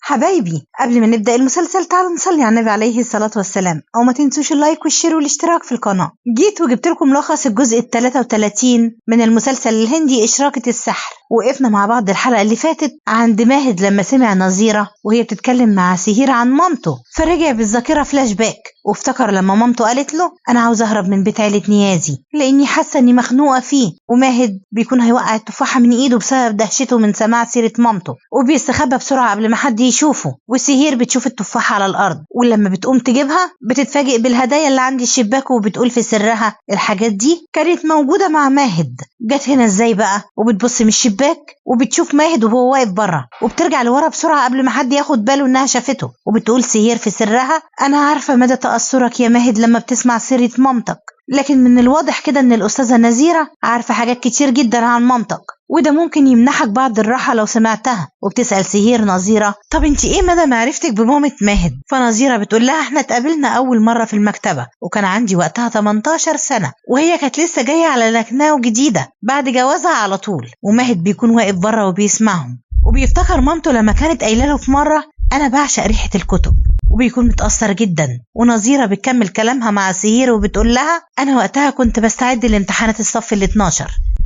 حبايبي، قبل ما نبدأ المسلسل تعالوا نصلي على النبي عليه الصلاة والسلام، أو ما تنسوش اللايك والشير والاشتراك في القناة. جيت وجبت لكم ملخص الجزء 33 من المسلسل الهندي إشراقة السحر. وقفنا مع بعض الحلقة اللي فاتت عند ماهد لما سمع نظيرة وهي بتتكلم مع سهير عن مامته، فرجع بالذاكرة فلاش باك وافتكر لما مامته قالت له أنا عاوز أهرب من بيت عيلة نيازي لأني حاسة إني مخنوقة فيه. وماهد بيكون هيوقع التفاحة من إيده بسبب دهشته من سماع سيرة مامته، وبيستخبى بسرعة قبل ما حد يشوفه. وسهير بتشوف التفاحة على الأرض، ولما بتقوم تجيبها بتتفاجئ بالهدايا اللي عند الشباك، وبتقول في سرها الحاجات دي كانت موجودة مع ماهد. جت هنا إزاي بقى؟ وبتبص من الشباك وبتشوف ماهد وهو واقف بره، وبترجع لورا بسرعة قبل ما حد ياخد باله إنها شافته. وبتقول سهير في سرها أنا عارفة مدى تأثرك يا ماهد لما بتسمع سيرة مامتك، لكن من الواضح كده إن الأستاذة نزيرة عارفة حاجات كتير جدا عن مامتك، وده ممكن يمنحك بعض الراحة لو سمعتها. وبتسأل سهير نظيرة طب انت ايه مدى معرفتك بمامة ماهد؟ فنظيرة بتقول لها احنا اتقابلنا أول مرة في المكتبة وكان عندي وقتها 18 سنة، وهي كانت لسه جاية على لكناو جديدة بعد جوازها على طول. وماهد بيكون واقف بره وبيسمعهم، وبيفتكر مامته لما كانت قايله له في مرة أنا بعشق ريحة الكتب، وبيكون متأثر جدا. ونظيرة بتكمل كلامها مع سهير وبتقول لها أنا وقتها كنت بستعد لامتحانات الصف ال12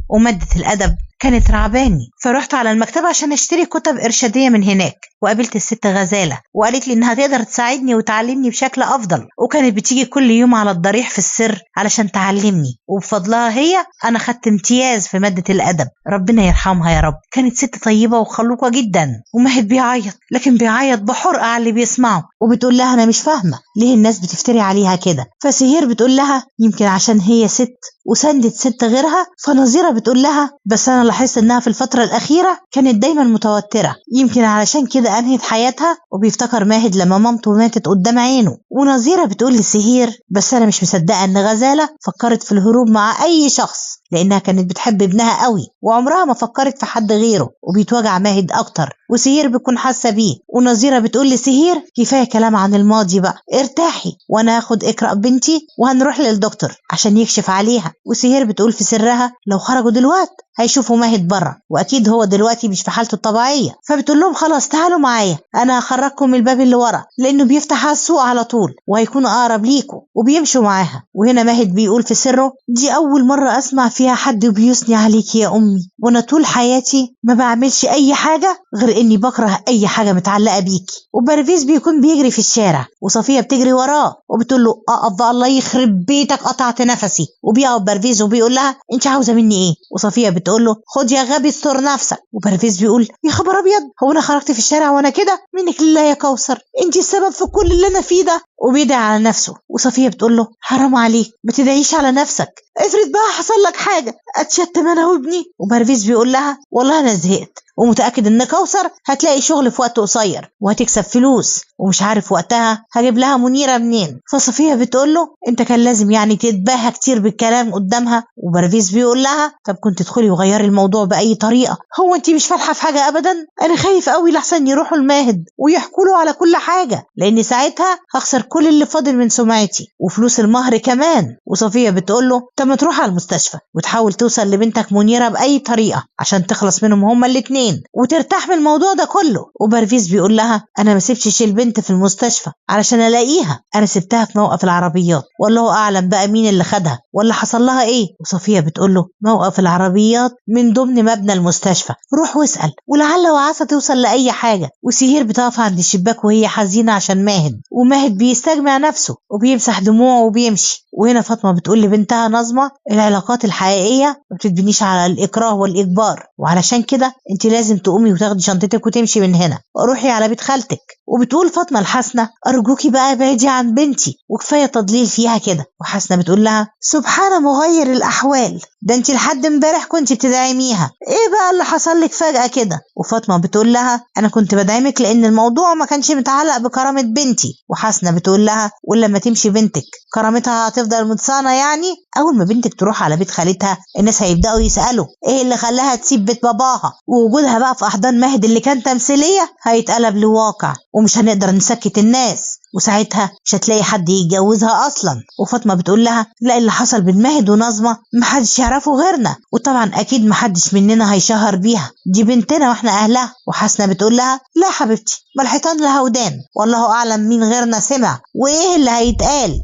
ومادة الأدب كانت رعباني، فرحت على المكتبة عشان اشتري كتب إرشادية من هناك، وقابلت الست غزالة وقالت لي إنها تقدر تساعدني وتعلمني بشكل أفضل، وكانت بتيجي كل يوم على الضريح في السر علشان تعلمني، وبفضلها هي أنا خدت امتياز في مادة الأدب. ربنا يرحمها يا رب، كانت ست طيبة وخلوقة جدا. وماهد بيعيط، لكن بيعيط بحرقة على اللي بيسمعه، وبتقول لها أنا مش فاهمة ليه الناس بتفتري عليها كده. فسهير بتقول لها يمكن عشان هي ست وسندت ست غيرها. فنظيرة بتقول لها بس أنا لاحظت إنها في الفترة الأخيرة كانت دايما متوترة، يمكن علشان كده أنهت حياتها. وبيفتكر ماهد لما مامته ماتت قدام عينه. ونظيرة بتقول لسهير بس أنا مش مصدقة إن غزالة فكرت في الهروب مع أي شخص، لأنها كانت بتحب ابنها قوي وعمرها ما فكرت في حد غيره. وبيتوجع ماهد أكتر وسهير بتكون حاسة بيه. ونظيرة بتقول لسهير كفاية كلام عن الماضي بقى، ارتاحي وأنا هاخد إقرأ بنتي وهنروح للدكتور عشان يكشف عليها. وسهير بتقول في سرها لو خرجوا دلوقتي هيشوفوا ماهد بره، واكيد هو دلوقتي مش في حالته الطبيعيه. فبتقول لهم خلاص تعالوا معايا انا هخرجكم من الباب اللي ورا لانه بيفتح على السوق على طول وهيكون اقرب ليكم. وبيمشوا معاها. وهنا ماهد بيقول في سره دي اول مره اسمع فيها حد بيثني عليكي يا امي، وانا طول حياتي ما بعملش اي حاجه غير اني بكره اي حاجه متعلقه بيكي. وبرفيس بيكون بيجري في الشارع وصفيه بتجري وراه وبتقول له اقف الله يخرب بيتك قطعت نفسي. وبيقف برفيس وبيقول لها انت عاوزه مني ايه؟ وصفيه بتقول له خد يا غبي استر نفسك. وبرفيس بيقول يا خبر ابيض، هو انا خرجت في الشارع وانا كده؟ منك لله يا كوثر، انت السبب في كل اللي انا فيه ده. وبيدعي على نفسه. وصفيه بتقول له حرام عليك ما تدعيش على نفسك، افرض بقى حصل لك حاجه اتشتم انا وابني. وبرفيس بيقول لها والله انا زهقت ومتاكد ان كوثر هتلاقي شغل في وقت قصير وهتكسب فلوس، ومش عارف وقتها هجيب لها منيره منين. فصفيه بتقول له انت كان لازم يعني تتباهى كتير بالكلام قدامها. وبرفيس بيقول لها طب كنت تدخلي وغيري الموضوع باي طريقه، هو انت مش فالحه في حاجه ابدا؟ انا خايف قوي لحسن يروحوا الماهد ويحكوا له على كل حاجه، لان ساعتها هخسر كل اللي فاضل من سمعتي وفلوس المهر كمان. وصفيه بتقول له طب ما تروح على المستشفى وتحاول توصل لبنتك منيره باي طريقه عشان تخلص منهم هما الاتنين وترتاح من الموضوع ده كله. وبرفيس بيقول لها انا ما سبتش البنت في المستشفى علشان الاقيها، انا سبتها في موقف العربيات والله اعلم بقى مين اللي خدها ولا حصل لها ايه. وصفيه بتقول له موقف العربيات من ضمن مبنى المستشفى، روح واسال ولعل وعسى توصل لاي حاجه. وسهير بتقف عند الشباك وهي حزينه عشان ماهد، وماهد بيستجمع نفسه وبيمسح دموعه وبيمشي. وهنا فاطمه بتقول لبنتها نظمه العلاقات الحقيقيه ما بتتبنيش على الاكراه والاجبار، وعلشان كده انت لازم تقومي وتاخدي شنطتك وتمشي من هنا وروحي على بيت خالتك. وبتقول فاطمه لحسنه ارجوكي بقى ابعدي عن بنتي وكفايه تضليل فيها كده. وحسنه بتقول لها سبحان مغير الاحوال، ده انت لحد امبارح كنت بتدعميها، ايه بقى اللي حصل لك فجاه كده؟ وفاطمه بتقول لها انا كنت بدعمك لان الموضوع ما كانش متعلق بكرامه بنتي. وحسنه بتقول لها ولما تمشي بنتك كرامتها هتفضل متصانه يعني؟ اول ما بنتك تروح على بيت خالتها الناس هيبداوا يسالوا ايه اللي خلاها تسيب بيت باباها، ووجودها بقى في احضان ماهد اللي كان تمثيليه هيتقلب لواقع ومش هنقدر نسكت الناس. وساعتها مش هتلاقي حد يتجوزها اصلا. وفاطمه بتقول لها لا، اللي حصل بين ماهد ونظمه محدش يعرفه غيرنا، وطبعا اكيد محدش مننا هيشهر بيها، دي بنتنا واحنا اهلها. وحسنه بتقول لها لا حبيبتي، ما الحيطان لها ودان، والله اعلم مين غيرنا سمع وايه اللي هيتقال.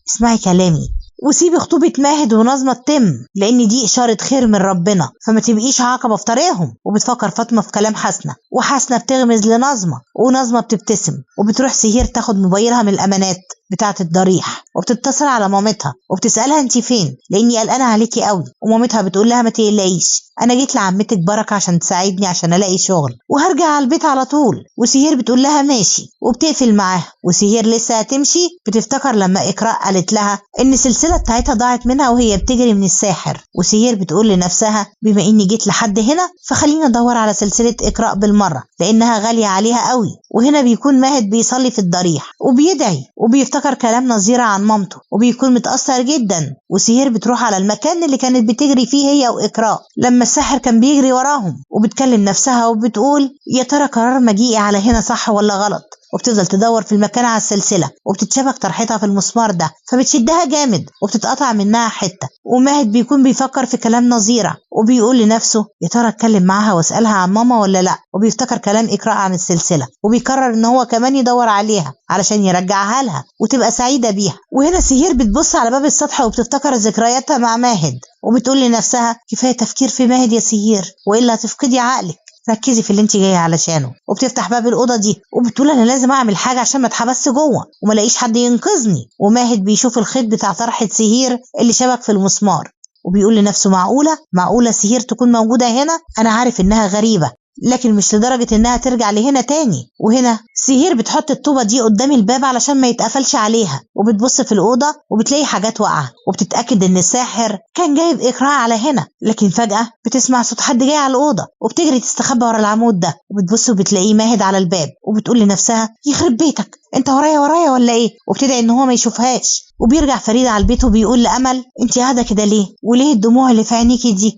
اسمعي كلامي وسيبي خطوبة ماهد ونظمة تتم، لأن دي إشارة خير من ربنا، فما تبقيش عقبة في طريقهم. وبتفكر فاطمة في كلام حسنة، وحسنة بتغمز لنظمة، ونظمة بتبتسم. وبتروح سهير تاخد موبايلها من الأمانات بتاعة الضريح، وبتتصل على مامتها وبتسألها انتي فين، لأني قلقانة عليكي قوي. ومامتها بتقول لها ما تقلقيش، أنا جيت لعمتك بركة عشان تساعدني عشان ألاقي شغل، وهرجع على البيت على طول. وسهير بتقول لها ماشي، وبتقفل معاها. وسهير لسه هتمشي بتفتكر لما إقراء قالت لها إن السلسلة بتاعتها ضاعت منها وهي بتجري من الساحر. وسهير بتقول لنفسها بما إني جيت لحد هنا فخلينا ندور على سلسلة إقراء بالمرة، لأنها غالية عليها قوي. وهنا بيكون ماهد بيصلي في الضريح وبيدعي، وبيفتكر كلام نظيرة عن مامته، وبيكون متأثر جدا. وسهير بتروح على المكان اللي كانت بتجري فيه هي وإقراء لما الساحر كان بيجري وراهم، وبتكلم نفسها وبتقول يا ترى قرار مجيئي على هنا صح ولا غلط. وبتفضل تدور في المكان على السلسلة، وبتتشبك طرحتها في المسمار ده فبتشدها جامد وبتتقطع منها حتة. وماهد بيكون بيفكر في كلام نظيرة، وبيقول لنفسه يا ترى اتكلم معاها واسألها عن ماما ولا لا. وبيفتكر كلام إقراء عن السلسلة، وبيقرر ان هو كمان يدور عليها علشان يرجعها لها وتبقى سعيدة بيها. وهنا سهير بتبص على باب السطح وبتفتكر ذكرياتها مع ماهد، وبتقول لنفسها كفاية تفكير في ماهد يا سهير، وإلا هتفقدي عقلك، ركزي في اللي انت جايه علشانه. وبتفتح باب الاوضه دي وبتقول انا لازم اعمل حاجه عشان ما اتحبسش جوه وما الاقيش حد ينقذني. وماهد بيشوف الخيط بتاع طرحه سهير اللي شبك في المسمار، وبيقول لنفسه معقوله سهير تكون موجوده هنا، انا عارف انها غريبه لكن مش لدرجة انها ترجع لهنا تاني. وهنا سهير بتحط الطوبة دي قدام الباب علشان ما يتقفلش عليها، وبتبص في الأوضة وبتلاقي حاجات واقعة، وبتتأكد ان الساحر كان جايب إقراء على هنا. لكن فجأة بتسمع صوت حد جاي على الأوضة، وبتجري تستخبى ورا العمود ده، وبتبص وبتلاقيه ماهد على الباب، وبتقول لنفسها يخرب بيتك انت ورايا ولا ايه، وبتدعي ان هو ما يشوفهاش. وبيرجع فريد على البيت وبيقول لأمل انت قاعدة كده ليه، وليه الدموع اللي في عينيكي دي؟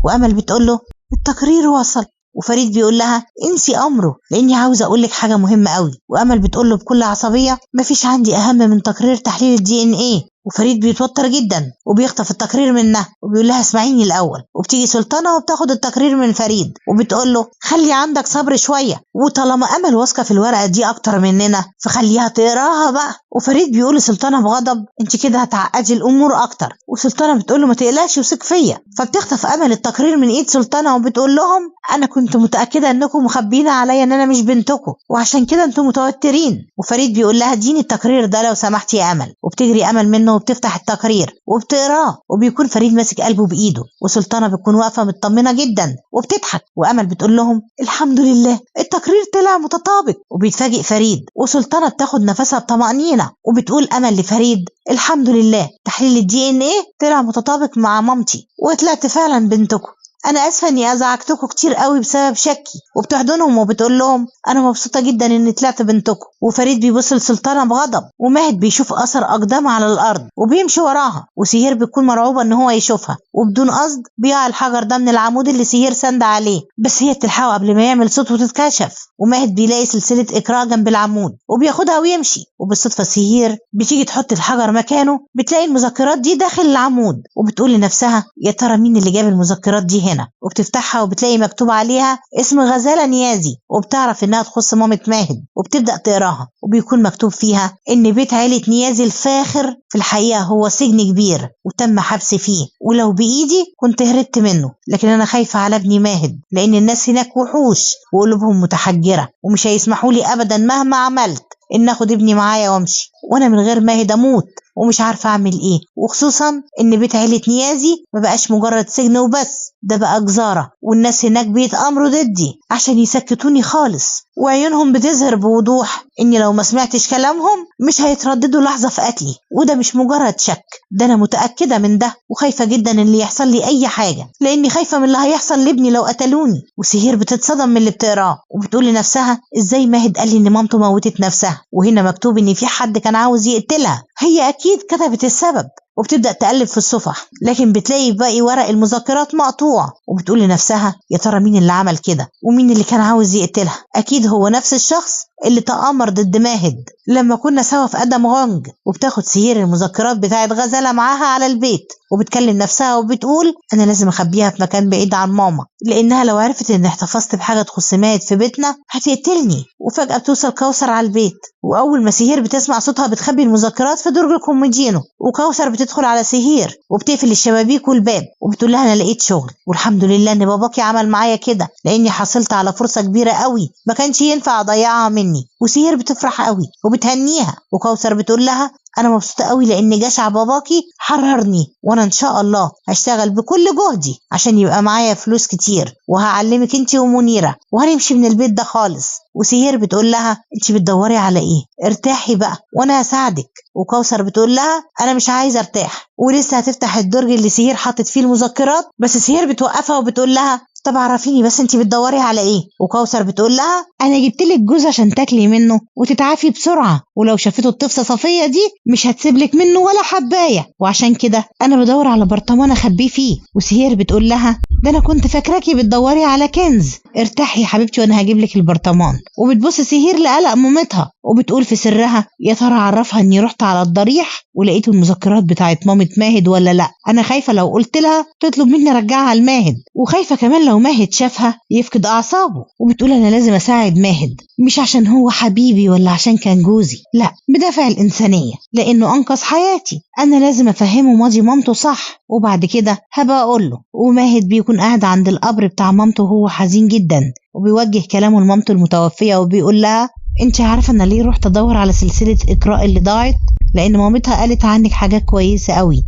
وأمل بتقول له التقرير وصل. وفريد بيقول لها انسي امره لاني عاوزه اقول لك حاجه مهمه قوي. وامل بتقول له بكل عصبيه مفيش عندي اهم من تقرير تحليل الدي ان ايه. وفريد بيتوتر جدا وبيخطف التقرير منها وبيقول لها اسمعيني الاول. وبتيجي سلطانه وبتاخد التقرير من فريد وبتقول له خلي عندك صبر شويه، وطالما امل واثقه في الورقه دي اكتر مننا فخليها تقراها بقى. وفريد بيقول لسلطانه بغضب انت كده هتعقدي الامور اكتر. وسلطانه بتقول له ما تقلقش وثق فيا. فبتخطف امل التقرير من ايد سلطانه وبتقول لهم انا كنت متاكده انكم مخبيين عليا ان انا مش بنتكم وعشان كده انتم متوترين. وفريد بيقول لها اديني التقرير ده لو سمحتي يا امل. وبتجري امل منه وبتفتح التقرير وبتقراه، وبيكون فريد ماسك قلبه بايده، وسلطانه بتكون واقفه مطمنه جدا وبتضحك. وامل بتقول لهم الحمد لله التقرير طلع متطابق. وبيتفاجئ فريد وسلطانه بتاخد نفسها بطمانينه وبتقول امل لفريد الحمد لله تحليل الدي ان ايه طلع متطابق مع مامتي وطلعت فعلا بنتكم. انا اسفه اني ازعجتكم كتير قوي بسبب شكي. وبتحضنهم وبتقول لهم انا مبسوطه جدا اني طلعت بنتكم. وفريد بيبص لسلطانه بغضب، وماهد بيشوف اثر اقدام على الارض وبيمشي وراها، وسهير بتكون مرعوبه ان هو يشوفها وبدون قصد بيقع الحجر ده من العمود اللي سهير سند عليه، بس هي بتلحقه قبل ما يعمل صوت وتتكشف. وماهد بيلاقي سلسله اقراء جنب العمود وبياخدها ويمشي، وبالصدفه سهير بتيجي تحط الحجر مكانه بتلاقي المذكرات دي داخل العمود، وبتقول لنفسها يا ترى مين اللي جاب المذكرات دي هنا. وبتفتحها وبتلاقي مكتوب عليها اسم غزالة نيازي، وبتعرف انها تخص مامة ماهد وبتبدأ تقراها. وبيكون مكتوب فيها ان بيت عيلة نيازي الفاخر في الحقيقة هو سجن كبير وتم حبسي فيه، ولو بإيدي كنت هربت منه، لكن انا خايفة على ابني ماهد لان الناس هناك وحوش وقلوبهم متحجرة ومش هيسمحوا لي ابدا مهما عملت ان اخد ابني معايا وامشي، وانا من غير ماهد اموت ومش عارفه اعمل ايه. وخصوصا ان بيت عيله نيازي ما بقاش مجرد سجن وبس، ده بقى جزاره والناس هناك بيتامروا ضدي عشان يسكتوني خالص، وعيونهم بتظهر بوضوح اني لو ما سمعتش كلامهم مش هيترددوا لحظه في قتلي. وده مش مجرد شك، ده انا متاكده من ده وخايفه جدا ان اللي يحصل لي اي حاجه لاني خايفه من اللي هيحصل لابني لو قتلوني. وسهير بتتصدم من اللي بتقراه وبتقول لنفسها ازاي ماهد قال لي ان مامته موتت نفسها وهنا مكتوب ان في حد كان عاوز يقتلها، هي اكيد كتبت السبب. وبتبدأ تقلب في الصفح لكن بتلاقي باقي ورق المذكرات مقطوع، وبتقول لنفسها يا ترى مين اللي عمل كده ومين اللي كان عاوز يقتلها، اكيد هو نفس الشخص اللي تآمر ضد ماهد لما كنا سوا في ادم غونج، وبتاخد سهير المذكرات بتاعت غزالة معاها على البيت، وبتكلم نفسها وبتقول انا لازم اخبيها في مكان بعيد عن ماما، لانها لو عرفت ان احتفظت بحاجه تخص ماهد في بيتنا هتقتلني. وفجاه بتوصل كوثر على البيت، واول ما سهير بتسمع صوتها بتخبي المذكرات في درج الكومودينو، وكوثر بتدخل على سهير وبتقفل الشبابيك والباب وبتقول لها انا لقيت شغل، والحمد لله ان باباكي عمل معايا كده، لاني حصلت على فرصه كبيره قوي ما كانش ينفع اضيعها مني. وسهير بتفرح قوي وبتهنيها، وكوثر بتقول لها انا مبسوطه قوي لان جشع باباكي حررني، وانا ان شاء الله هشتغل بكل جهدي عشان يبقى معايا فلوس كتير، وهعلمك انتي ومنيره، وهنمشي من البيت ده خالص. وسهير بتقول لها انتي بتدوري على ايه؟ ارتاحي بقى وانا هساعدك. وكوثر بتقول لها انا مش عايزه ارتاح، ولسه هتفتح الدرج اللي سهير حطت فيه المذكرات، بس سهير بتوقفها وبتقول لها طب عرفيني بس انتي بتدوري على ايه؟ وكوثر بتقول لها انا جبتلك جوز عشان تاكلي منه وتتعافي بسرعه، ولو شافته الطفله صفيه دي مش هتسيبلك منه ولا حبايه، وعشان كده انا بدور على برطمان اخبيه فيه. وسهير بتقول لها ده انا كنت فاكراكي بتدوري على كنز، ارتاحي يا حبيبتي وانا هجيبلك البرطمان. وبتبص سهير لقلق مامتها وبتقول في سرها يا ترى عرفها اني رحت على الضريح ولقيت المذكرات بتاعت مامة ماهد ولا لا؟ انا خايفه لو قلت لها تطلب مني ارجعها لماهد، وخايفه كمان لو ماهد شافها يفقد اعصابه. وبتقول انا لازم اساعد ماهد، مش عشان هو حبيبي ولا عشان كان جوزي، لا، بدافع الانسانيه، لانه انقذ حياتي. انا لازم افهمه ماضي مامته صح، وبعد كده هبقى اقول له. وماهد بيكون قاعد عند القبر بتاع مامته وهو حزين جدا، وبيوجه كلامه لمامته المتوفيه وبيقول لها انت عارفه انا ليه رحت ادور على سلسله اقراء اللي ضاعت؟ لان مامتها قالت عنك حاجات كويسه قوي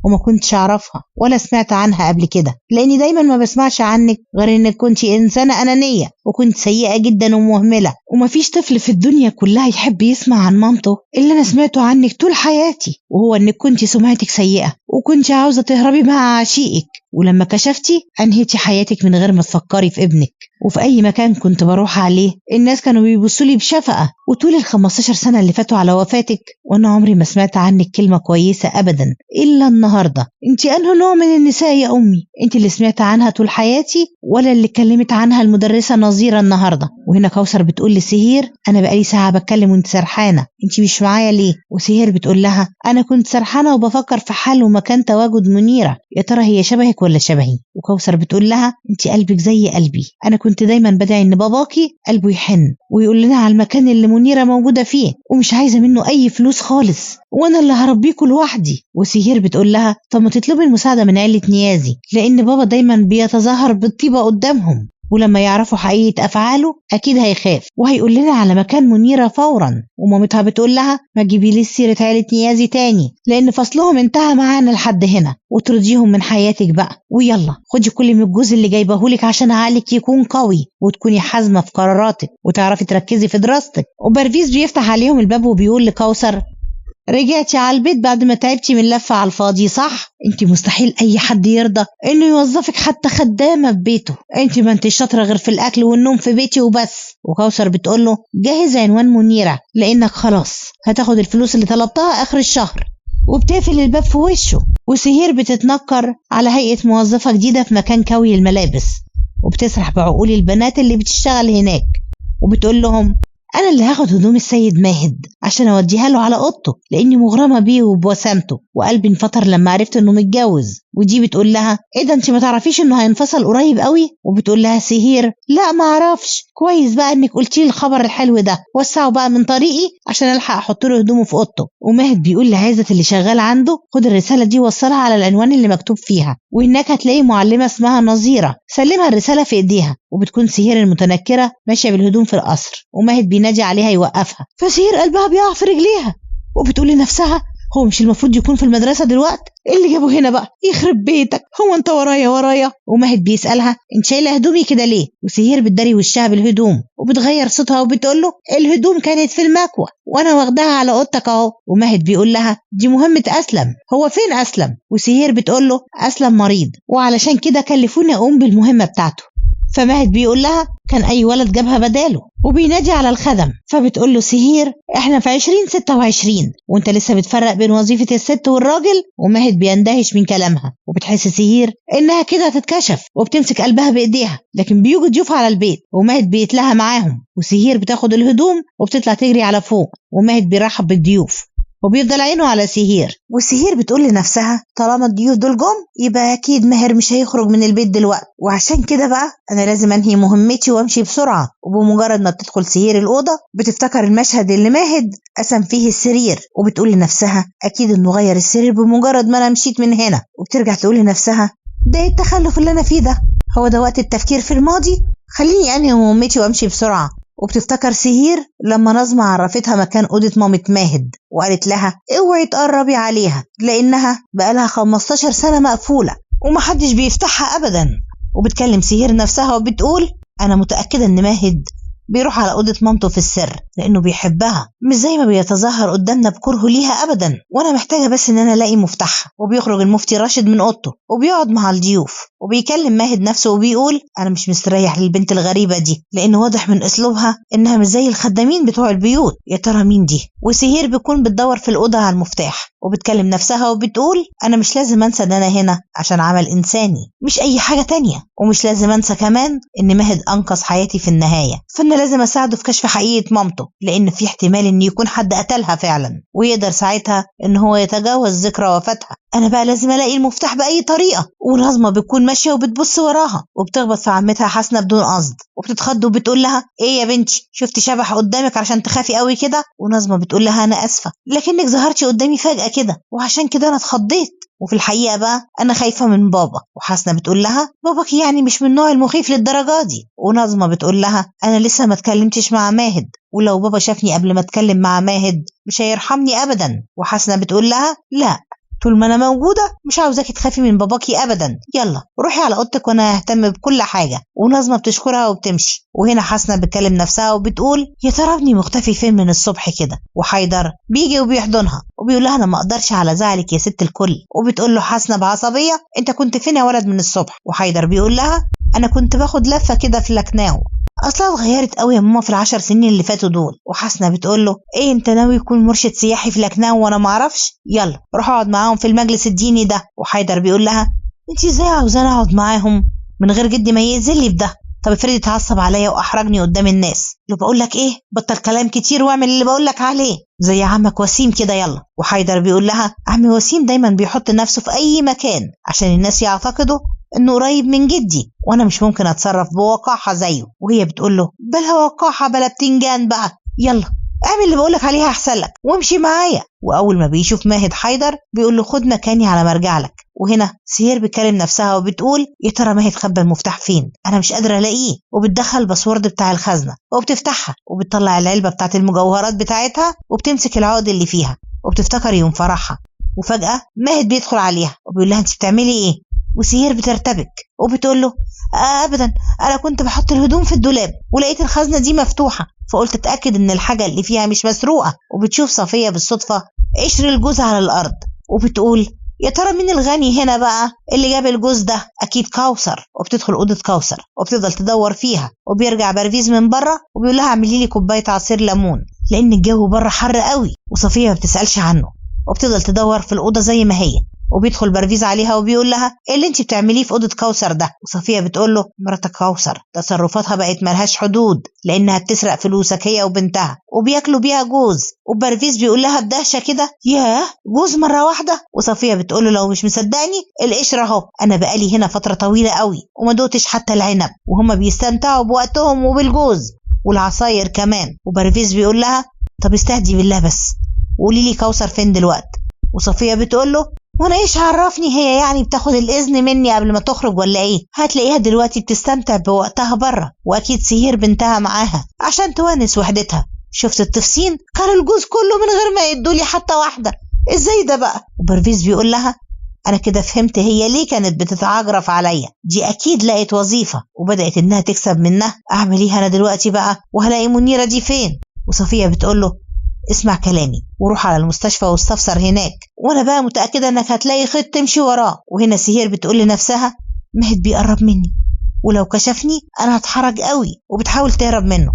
وما كنتش اعرفها ولا سمعت عنها قبل كده، لاني دايما ما بسمعش عنك غير انك كنت انسانه انانيه وكنت سيئه جدا ومهمله، ومفيش طفل في الدنيا كلها يحب يسمع عن مامته اللي انا سمعته عنك طول حياتي، وهو انك كنت سمعتك سيئه وكنت عاوزه تهربي مع عشيقك، ولما كشفتي انهيتي حياتك من غير ما تفكري في ابنك. وفي اي مكان كنت بروح عليه الناس كانوا بيبصوا لي بشفقه، وطول ال 15 سنه اللي فاتوا على وفاتك وانا عمري ما سمعت عنك كلمه كويسه ابدا الا النهارده. انت انه نوع من النساء يا امي؟ انت اللي سمعت عنها طول حياتي ولا اللي اتكلمت عنها المدرسه نظيره النهارده؟ وهنا كوثر بتقول لسهير انا بقالي ساعه بتكلم وانت سرحانه، انت مش معايا ليه؟ وسهير بتقول لها انا كنت سرحانه وبفكر في حل ومكان تواجد منيره، يا ترى هي شبهك ولا شبهي؟ وكوثر بتقول لها انت قلبك زي قلبي، انا كنت دايما بدعي ان باباكي قلبه يحن ويقول لنا على المكان اللي منيره موجوده فيه، ومش عايزه منه اي فلوس خالص، وانا اللي هربيكوا لوحدي. وسهير بتقول لها طب ما تطلبي المساعده من عيله نيازي، لان بابا دايما بيتظاهر بالطيبه قدامهم، ولما يعرفوا حقيقة أفعاله أكيد هيخاف وهيقول لنا على مكان منيرة فورا. ومامتها بتقول لها ما تجيبيليش سيرة عيلة نيازي تاني، لأن فصلهم انتهى معانا لحد هنا، وترضيهم من حياتك بقى، ويلا خدي كل من الجوز اللي جايبهولك عشان عقلك يكون قوي وتكوني حازمة في قراراتك وتعرفي تركزي في دراستك. وبرفيس بيفتح عليهم الباب وبيقول لكوثر رجعتي على البيت بعد ما تعبتي من لفة على الفاضي صح؟ انت مستحيل اي حد يرضى انه يوظفك حتى خدامة في بيته، انت ما انت شاطرة غير في الاكل والنوم في بيتي وبس. وكوثر بتقوله جهز عنوان منيرة لانك خلاص هتاخد الفلوس اللي طلبتها اخر الشهر، وبتقفل الباب في وشه. وسهير بتتنكر على هيئة موظفة جديدة في مكان كوي الملابس، وبتسرح بعقول البنات اللي بتشتغل هناك وبتقول لهم انا اللي هاخد هدوم السيد ماهد عشان اوديها له على اوضته، لاني مغرمه بيه وبوسامته، وقلبي انفطر لما عرفت انه متجوز. ودي بتقول لها ايه ده انت ما تعرفيش انه هينفصل قريب قوي؟ وبتقول لها سهير لا ما اعرفش، كويس بقى انك قلتي لي الخبر الحلو ده، وسعوا بقى من طريقي عشان الحق احط له هدومه في اوضته. وماهد بيقول لعزت اللي شغال عنده خد الرساله دي وصلها على العنوان اللي مكتوب فيها، وهناك هتلاقي معلمه اسمها نظيره، سلمها الرساله في ايديها. وبتكون سهير المتنكره ماشيه بالهدوم في القصر، وماهد بينادي عليها يوقفها، فسهير قلبها بيقع في رجليها وبتقول لنفسها هو مش المفروض يكون في المدرسه دلوقتي؟ ايه اللي جابه هنا بقى؟ يخرب بيتك، هو انت ورايا؟ وماهد بيسالها انت شايله هدومي كده ليه؟ وسهير بتداري وشها بالهدوم وبتغير صوتها وبتقول له الهدوم كانت في المكوى وانا واخداها على اوضتك اهو. وماهد بيقول لها دي مهمه اسلم، هو فين اسلم؟ وسهير بتقول له اسلم مريض وعلشان كده كلفوني اقوم بالمهمه بتاعته. فماهد بيقول لها كان أي ولد جابها بداله، وبينادي على الخدم. فبتقول له سهير احنا في 2026 وانت لسه بتفرق بين وظيفة الست والراجل. وماهد بيندهش من كلامها، وبتحس سهير انها كده هتتكشف، وبتمسك قلبها بايديها. لكن بيجوا ضيوف على البيت وماهد بيتلهى معاهم، وسهير بتاخد الهدوم وبتطلع تجري على فوق، وماهد بيرحب بالضيوف وبيفضل عينه على سهير. وسهير بتقول لنفسها طالما الضيوف دول جم يبقى اكيد ماهر مش هيخرج من البيت دلوقتي، وعشان كده بقى انا لازم انهي مهمتي وامشي بسرعه. وبمجرد ما بتدخل سهير الاوضه بتفتكر المشهد اللي ماهد قسم فيه السرير، وبتقول لنفسها اكيد انه غير السرير بمجرد ما انا مشيت من هنا. وبترجع تقول لنفسها ده ايه التخلف اللي انا فيه ده؟ هو ده وقت التفكير في الماضي؟ خليني انهي مهمتي وامشي بسرعه. وبتفتكر سهير لما نظمة عرفتها مكان أوضة مامة ماهد، وقالت لها اوعي تقربي عليها لأنها بقالها 15 سنة مقفولة ومحدش بيفتحها أبدا. وبتكلم سهير نفسها وبتقول أنا متأكدة إن ماهد بيروح على أوضة مامته في السر لأنه بيحبها، مش زي ما بيتظاهر قدامنا بكره ليها أبدا، وأنا محتاجة بس إن أنا ألاقي مفتاحها. وبيخرج المفتي راشد من أوضته وبيقعد مع الضيوف، وبيكلم ماهد نفسه وبيقول أنا مش مستريح للبنت الغريبة دي، لأن واضح من أسلوبها إنها مش زي الخدامين بتوع البيوت. يا ترى مين دي؟ وسهير بتكون بتدور في الأوضة على المفتاح، وبتكلم نفسها وبتقول أنا مش لازم أنسى إن أنا هنا عشان عمل إنساني مش أي حاجة تانية، ومش لازم أنسى كمان إن ماهد أنقذ حياتي في النهاية، فأنا لازم أساعده في كشف حقيقة مامته، لأن في احتمال إن يكون حد قتلها فعلا ويقدر ساعتها إن هو يتجاوز ذكرى وفاتها. أنا بقى لازم ألاقي المفتاح بأي طريقة. ونظمة بتكون ماشية وبتبص وراها وبتخبط في عمتها حسنة بدون قصد، وبتتخض وبتقول لها إيه يا بنتي شفتي شبح قدامك عشان تخافي قوي كده؟ ونظمة بتقول لها أنا آسفة لكنك ظهرتي قدامي فجأة كده وعشان كده أنا اتخضيت، وفي الحقيقة بقى أنا خايفة من بابا. وحسنة بتقول لها باباك يعني مش من النوع المخيف للدرجة دي؟ ونظمة بتقول لها أنا لسه ما اتكلمتش مع ماهد، ولو بابا شافني قبل ما اتكلم مع ماهد مش هيرحمني أبدا. وحسنة بتقول لها لا، طول ما أنا موجودة مش عاوزاكي تخافي من باباكي أبدا، يلا روحي على أوضتك وأنا ههتم بكل حاجة. ونظمة بتشكرها وبتمشي. وهنا حسنة بتكلم نفسها وبتقول يا ترى ابني مختفي فين من الصبح كده؟ وحيدر بيجي وبيحضنها وبيقول لها أنا ما أقدرش على زعلك يا ست الكل. وبتقول له حسنة بعصبية أنت كنت فين يا ولد من الصبح؟ وحيدر بيقول لها أنا كنت باخد لفة كده في لكناو، اصلها اتغيرت قوي يا ماما في ال10 سنين اللي فاتوا دول. وحسنة بتقول له ايه انت ناوي يكون مرشد سياحي في لكناو وانا ما اعرفش؟ يلا روح اقعد معاهم في المجلس الديني ده. وحيدر بيقول لها انت ازاي عاوزاني اقعد معاهم من غير جدي ما يأذن لي بده؟ طب افرض اتعصب عليا واحرجني قدام الناس. اللي بقول لك ايه بطل كلام كتير واعمل اللي بقول لك عليه زي عمك وسيم كده يلا. وحيدر بيقول لها عمي وسيم دايما بيحط نفسه في اي مكان عشان الناس يعتقدوا انه قريب من جدي، وانا مش ممكن اتصرف بوقاحة زيه. وهي بتقول له بلا وقاحة بلا بتنجان بقى، يلا اعمل اللي بقولك عليها احسن لك وامشي معايا. واول ما بيشوف ماهد حيدر بيقول له خد مكاني على مرجع لك. وهنا سهير بتكلم نفسها وبتقول يا ترى ماهد خبى المفتاح فين؟ انا مش قادره الاقيه. وبتدخل الباسورد بتاع الخزنه وبتفتحها وبتطلع العلبه بتاعت المجوهرات بتاعتها وبتمسك العقد اللي فيها وبتفتكر يوم فرحها. وفجاه ماهد بيدخل عليها وبيقول لها انت بتعملي ايه؟ وسهير بترتبك وبتقول له ابدا انا كنت بحط الهدوم في الدولاب ولقيت الخزنه دي مفتوحه فقلت اتاكد ان الحاجه اللي فيها مش مسروقه. وبتشوف صفيه بالصدفه قشر الجوز على الارض وبتقول يا ترى مين الغني هنا بقى اللي جاب الجوز ده؟ اكيد كوثر. وبتدخل اوضه كوثر وبتفضل تدور فيها وبيرجع برفيز من بره وبيقول لها اعملي لي كوبايه عصير ليمون لان الجو بره حر قوي. وصفيه ما بتسالش عنه وبتفضل تدور في الاوضه زي ما هي. وبيدخل برفيز عليها وبيقول لها ايه اللي انت بتعمليه في اوضه كوثر ده؟ وصفيه بتقول له مراتك كوثر تصرفاتها بقت ملهاش حدود لانها بتسرق فلوسك هي وبنتها وبياكلوا بيها جوز. وبرفيز بيقول لها بدهشه كده ياه جوز مره واحده؟ وصفيه بتقول له لو مش مصدقني القشره اهو، انا بقالي هنا فتره طويله قوي وما دوتش حتى العنب وهم بيستمتعوا بوقتهم وبالجوز والعصاير كمان. وبرفيز بيقول لها طب استهدي بالله بس وقولي لي كوثر فين دلوقتي؟ وصفيه بتقول له وانا ايش عرفني هي يعني بتاخد الاذن مني قبل ما تخرج ولا ايه؟ هتلاقيها دلوقتي بتستمتع بوقتها بره واكيد سهير بنتها معاها عشان توانس وحدتها. شفت التفسين؟ كان الجوز كله من غير ما يدولي حتى واحده، ازاي ده بقى؟ وبرفيز بيقول لها انا كده فهمت هي ليه كانت بتتعجرف عليا، دي اكيد لقت وظيفه وبدات انها تكسب منها. اعمل ايه انا دلوقتي بقى وهلاقي منيره دي فين؟ وصفيه بتقول له اسمع كلامي وروح على المستشفى واستفسر هناك وانا بقى متأكدة انك هتلاقي خيط تمشي وراه. وهنا سهير بتقول لنفسها مهد بيقرب مني ولو كشفني أنا هتحرج قوي، وبتحاول تهرب منه،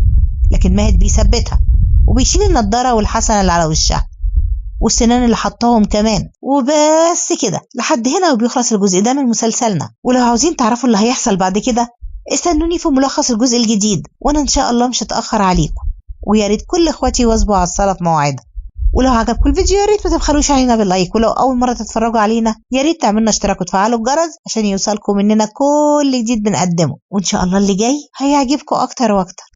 لكن ماهد بيثبتها وبيشيل النضارة والحسنة اللي على وشها والسنان اللي حطاهم كمان. وبس كده لحد هنا وبيخلص الجزء ده من مسلسلنا. ولو عاوزين تعرفوا اللي هيحصل بعد كده استنوني في ملخص الجزء الجديد، وانا ان شاء الله مش هتأخر عليكم. ويا ريت كل اخواتي يواظبوا على الصلاة في مواعيدها. ولو عجبكم الفيديو يا ريت ما تبخلوش علينا باللايك، ولو اول مرة تتفرجوا علينا يا ريت تعملنا اشتراك وتفعلوا الجرس عشان يوصلكم مننا كل جديد بنقدمه. وان شاء الله اللي جاي هيعجبكم اكتر واكتر.